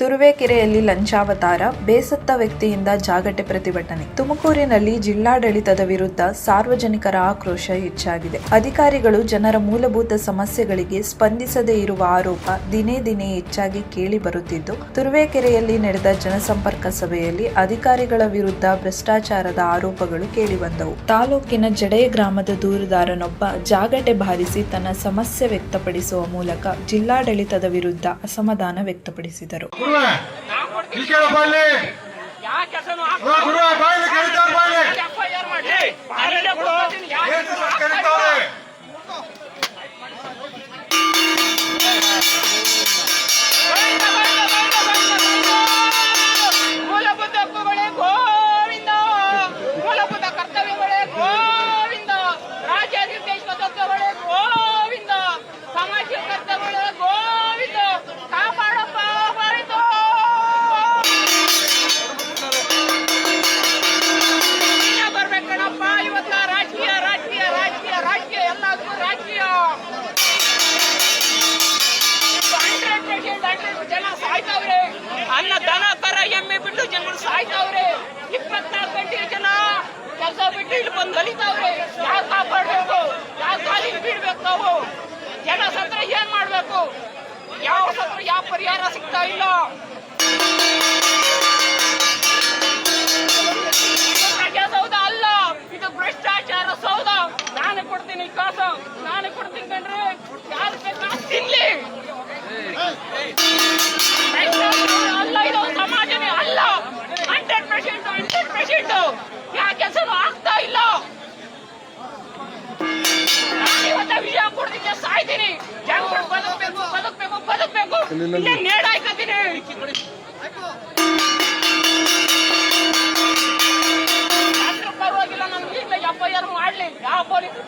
ತುರುವೇಕೆರೆಯಲ್ಲಿ ಲಂಚಾವತಾರ, ಬೇಸತ್ತ ವ್ಯಕ್ತಿಯಿಂದ ಜಾಗಟೆ ಪ್ರತಿಭಟನೆ. ತುಮಕೂರಿನಲ್ಲಿ ಜಿಲ್ಲಾಡಳಿತದ ವಿರುದ್ಧ ಸಾರ್ವಜನಿಕರ ಆಕ್ರೋಶ ಹೆಚ್ಚಾಗಿದೆ. ಅಧಿಕಾರಿಗಳು ಜನರ ಮೂಲಭೂತ ಸಮಸ್ಯೆಗಳಿಗೆ ಸ್ಪಂದಿಸದೇ ಇರುವ ಆರೋಪ ದಿನೇ ದಿನೇ ಹೆಚ್ಚಾಗಿ ಕೇಳಿ ಬರುತ್ತಿದ್ದು, ತುರುವೇಕೆರೆಯಲ್ಲಿ ನಡೆದ ಜನಸಂಪರ್ಕ ಸಭೆಯಲ್ಲಿ ಅಧಿಕಾರಿಗಳ ವಿರುದ್ಧ ಭ್ರಷ್ಟಾಚಾರದ ಆರೋಪಗಳು ಕೇಳಿಬಂದವು. ತಾಲೂಕಿನ ಜಡೆಯ ಗ್ರಾಮದ ದೂರುದಾರನೊಬ್ಬ ಜಾಗಟೆ ಬಾರಿಸಿ ತನ್ನ ಸಮಸ್ಯೆ ವ್ಯಕ್ತಪಡಿಸುವ ಮೂಲಕ ಜಿಲ್ಲಾಡಳಿತದ ವಿರುದ್ಧ ಅಸಮಾಧಾನ ವ್ಯಕ್ತಪಡಿಸಿದರು. ಮೂಲಭೂತ ಹಕ್ಕುಗಳೇ ಗೋವಿಂದ, ಮೂಲಭೂತ ಕರ್ತವ್ಯಗಳೇ ಗೋವಿಂದ, ರಾಜ್ಯ ನಿರ್ದೇಶಕ ತತ್ವಗಳೇ ಗೋವಿಂದ, ಸಾಮಾಜಿಕ ಕರ್ತವ್ಯಗಳೇ ಗೋವಿಂದ, ಕಾಪಾಡಪ್ಪ ಬರಿದು ಬರ್ಬೇಕಣಪ್ಪ. ಇವತ್ತ ರಾಜಕೀಯ ರಾಜಕೀಯ ರಾಜಕೀಯ ರಾಜಕೀಯ ಎಲ್ಲದಕ್ಕೂ ರಾಜಕೀಯ. 100% ಜನ ಸಾಯ್ತಾವ್ರೆ. ಅನ್ನ ದನ ಕರ ಎಮ್ಮೆ ಬಿಟ್ಟು ಜನಗಳು ಸಾಯ್ತಾವ್ರೆ. 24 ಗಂಟೆ ಜನ ಕೆಲಸ ಬಿಟ್ಟು ಇಲ್ಲಿ ಬಂದು ಕಲಿತಾವ್ರೆ. ಯಾರು ಕಾಪಾಡ್ಬೇಕು? ಯಾರು ಕಾಲಿಗೆ ಬಿಡ್ಬೇಕು? ನಾವು ಜನ ಸತ್ರ ಏನ್ ಮಾಡ್ಬೇಕು? ಯಾವ ಸತ್ರ ಯಾವ ಪರಿಹಾರ ಸಿಗ್ತಾ ಇಲ್ಲ. ಪ್ರಜಾಸೌಧ ಅಲ್ಲ, ಇದು ಭ್ರಷ್ಟಾಚಾರ ಸೌಧ. ನಾನೇ ಕೊಡ್ತೀನಿ ಕಾಸು, ನಾನೇ ಕೊಡ್ತೀನಿ ಕಂಡ್ರೆ ಯಾರು ಬೇಕಾದ್ರೆ ತಿನ್ಲಿ. ಅಲ್ಲ, ಇದು ಸಮಾಜನೇ ಅಲ್ಲ. 100% ಯಾವ ಕೆಲಸನೂ ಆಗ್ತಾ ಇಲ್ಲ. ನಾನು ಇವತ್ತ ವಿಜಯ ಕೊಡ್ತೀನಿ, ಸಾಯ್ತೀನಿ. ಜನಗಳು ಬದುಕಬೇಕು ಬದುಕಬೇಕು ಬದುಕಬೇಕು, ಇಲ್ಲೇ ನೇಡಾಯ್ಕತೀನಿ. ಪರವಾಗಿಲ್ಲ, ನಾನು ಈಗಲೇ FIR ಮಾಡ್ಲಿ. ಯಾವ ಪೊಲೀಸ್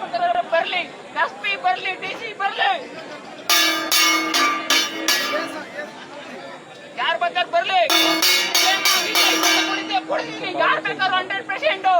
ಬರ್ಲಿ, SP ಬರ್ಲಿ, DC ಬರ್ಲಿ, ಯಾರು ಬೇಕಾದ್ರೆ ಬರ್ಲಿ. ಕೊಡ್ತೀನಿ, ಯಾರು ಬೇಕಾದ್ರು 100%.